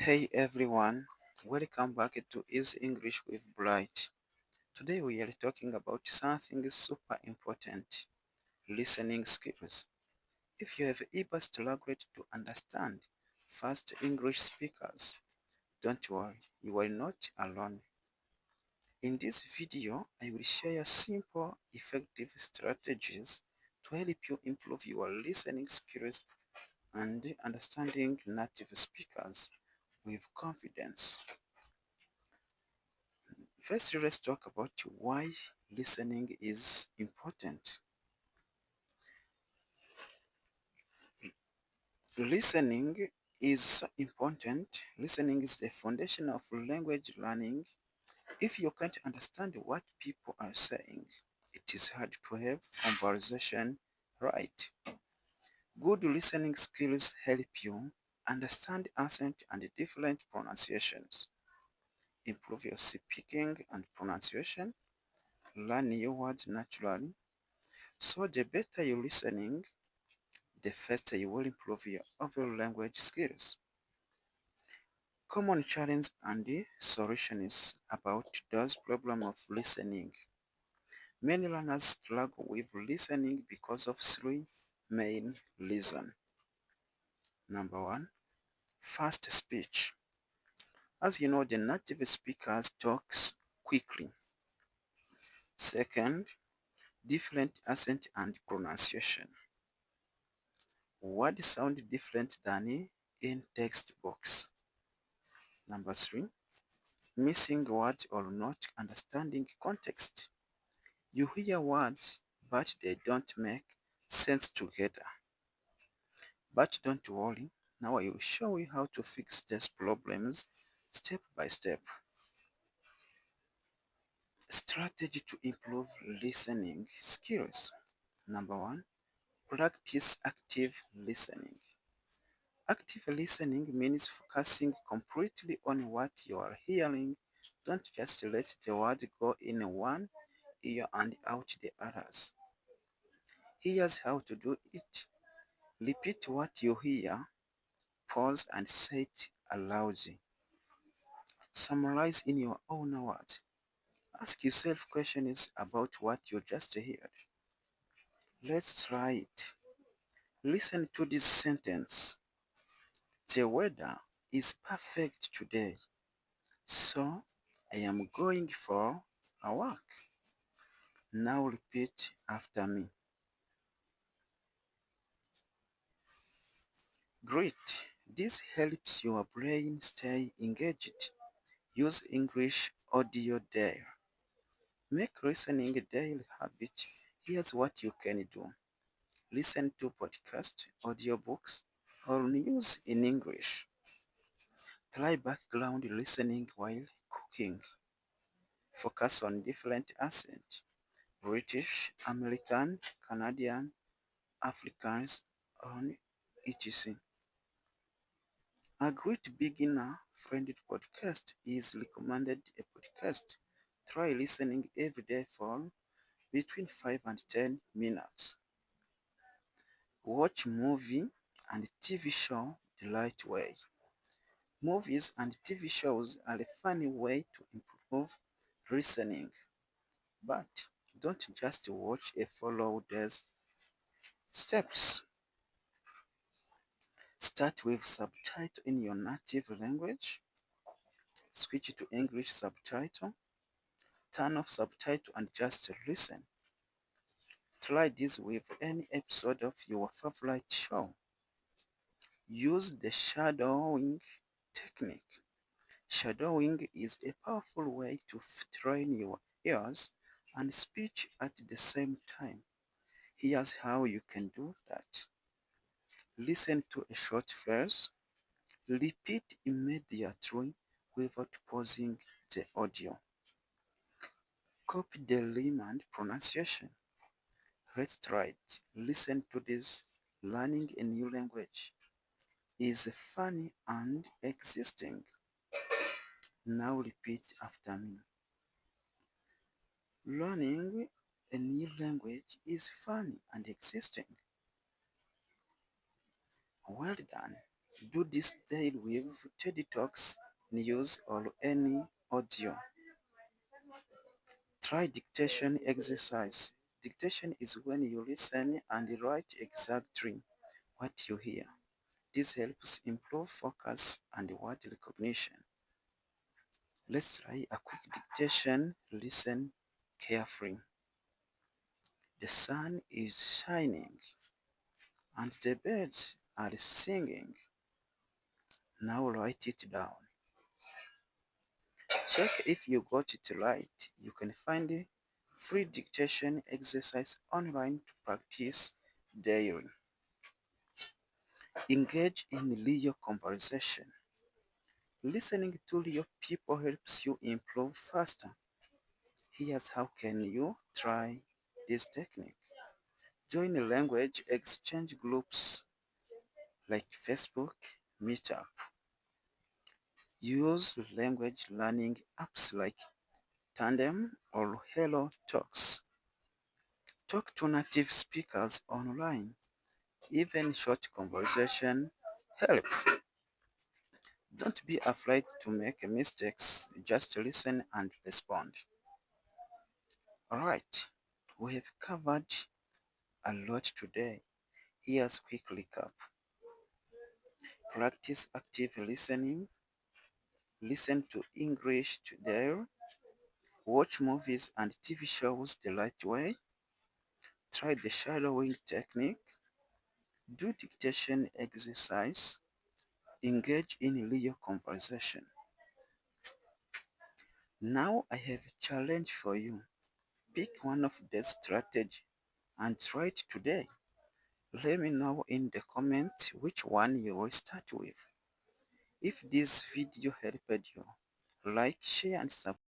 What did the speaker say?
Hey everyone, welcome back to Easy English with Bright. Today we are talking about something super important, listening skills. If you have ever struggled to understand fast English speakers, don't worry, you are not alone. In this video, I will share simple, effective strategies to help you improve your listening skills and understanding native speakers with confidence. First, let's talk about why listening is important. Listening is important. Listening is the foundation of language learning. If you can't understand what people are saying, it is hard to have conversation right. Good listening skills help you understand accent and different pronunciations, improve your speaking and pronunciation, learn new words naturally. So the better you're listening, the faster you will improve your overall language skills. Common challenge and the solution is about those problems of listening. Many learners struggle with listening because of three main reasons. Number one, fast speech. As you know, the native speakers talks quickly. Second, different accent and pronunciation. Words sound different than in textbooks. Number three, missing words or not understanding context. You hear words, but they don't make sense together. But don't worry, now I will show you how to fix these problems step by step. Strategy to improve listening skills. Number one, practice active listening. Active listening means focusing completely on what you are hearing. Don't just let the word go in one ear and out the others. Here's how to do it. Repeat what you hear, pause and say it aloud. Summarize in your own words. Ask yourself questions about what you just heard. Let's try it. Listen to this sentence. The weather is perfect today, so I am going for a walk. Now repeat after me. Great. This helps your brain stay engaged. Use English audio there. Make listening a daily habit. Here's what you can do. Listen to podcasts, audiobooks, or news in English. Try background listening while cooking. Focus on different accents. British, American, Canadian, Afrikaans, on etc. A great beginner-friendly podcast is recommended a podcast. Try listening every day for between 5 and 10 minutes. Watch movie and TV show the right way. Movies and TV shows are a funny way to improve listening, but don't just watch a follow these steps. Start with subtitle in your native language. Switch to English subtitle. Turn off subtitle and just listen. Try this with any episode of your favorite show. Use the shadowing technique. Shadowing is a powerful way to train your ears and speech at the same time. Here's how you can do that. Listen to a short phrase. Repeat immediately without pausing the audio. Copy the rhyme and pronunciation. Let's try it. Listen to this. Learning a new language is funny and existing. Now repeat after me. Learning a new language is funny and existing. Well done. Do this daily with TED Talks, news, or any audio. Try dictation exercise. Dictation is when you listen and write exactly what you hear. This helps improve focus and word recognition. Let's try a quick dictation. Listen carefully. The sun is shining and the birds are singing. Now write it down. Check if you got it right. You can find a free dictation exercise online to practice daily. Engage in real conversation. Listening to real people helps you improve faster. Here's how can you try this technique. Join language exchange groups like Facebook, Meetup. Use language learning apps like Tandem or Hello Talks. Talk to native speakers online. Even short conversation help. Don't be afraid to make mistakes. Just listen and respond. Alright, we have covered a lot today. Here's a quick recap. Practice active listening. Listen to English today. Watch movies and TV shows the right way. Try the shadowing technique. Do dictation exercise. Engage in real conversation. Now I have a challenge for you. Pick one of the strategies and try it today. Let me know in the comments which one you will start with. If this video helped you, like, share and subscribe.